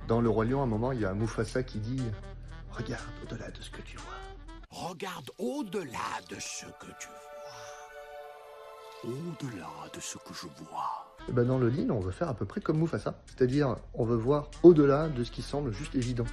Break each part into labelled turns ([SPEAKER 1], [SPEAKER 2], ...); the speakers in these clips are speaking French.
[SPEAKER 1] Dans Le Roi Lion, à un moment, il y a Mufasa qui dit « Regarde au-delà de ce que tu vois ».
[SPEAKER 2] Regarde au-delà de ce que tu vois. Au-delà de ce que je vois.
[SPEAKER 1] Et ben dans le Lean, on veut faire à peu près comme Mufasa. C'est-à-dire, on veut voir au-delà de ce qui semble juste évident.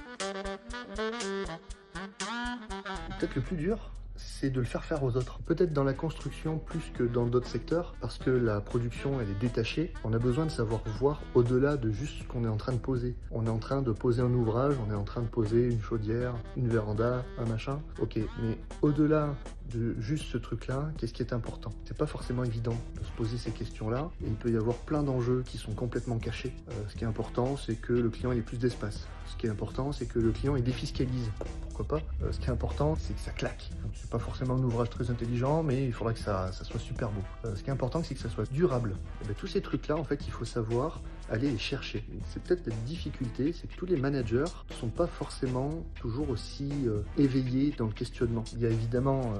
[SPEAKER 1] Peut-être le plus dur, c'est de le faire faire aux autres. Peut-être dans la construction plus que dans d'autres secteurs, parce que la production elle est détachée, on a besoin de savoir voir au-delà de juste ce qu'on est en train de poser. On est en train de poser un ouvrage, on est en train de poser une chaudière, une véranda, un machin. Ok, mais au-delà de juste ce truc-là, qu'est-ce qui est important? C'est pas forcément évident de se poser ces questions-là, et il peut y avoir plein d'enjeux qui sont complètement cachés. Ce qui est important, c'est que le client ait plus d'espace. Ce qui est important, c'est que le client il défiscalise. Pourquoi pas? Ce qui est important, c'est que ça claque. C'est pas forcément un ouvrage très intelligent, mais il faudra que ça soit super beau. Ce qui est important, c'est que ça soit durable. Et bien, tous ces trucs-là, en fait, il faut savoir aller les chercher. C'est peut-être la difficulté, c'est que tous les managers ne sont pas forcément toujours aussi éveillés dans le questionnement. Il y a évidemment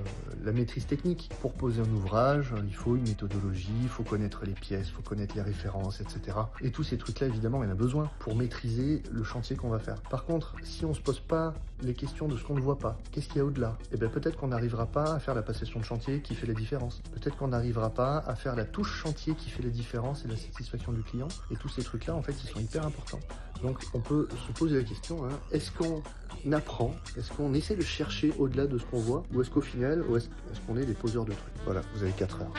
[SPEAKER 1] la maîtrise technique. Pour poser un ouvrage, il faut une méthodologie, il faut connaître les pièces, il faut connaître les références, etc. Et tous ces trucs-là, évidemment, il y en a besoin pour maîtriser le chantier qu'on va faire. Par contre, si on ne se pose pas les questions de ce qu'on ne voit pas, qu'est-ce qu'il y a au-delà, et bien peut-être qu'on n'arrivera pas à faire la passation de chantier qui fait la différence. Peut-être qu'on n'arrivera pas à faire la touche chantier qui fait la différence et la satisfaction du client. Et tous ces trucs-là, en fait, ils sont hyper importants. Donc, on peut se poser la question, hein, est-ce qu'on apprend, est-ce qu'on essaie de chercher au-delà de ce qu'on voit, ou est-ce qu'au final, est-ce qu'on est des poseurs de trucs? Voilà, vous avez 4 heures.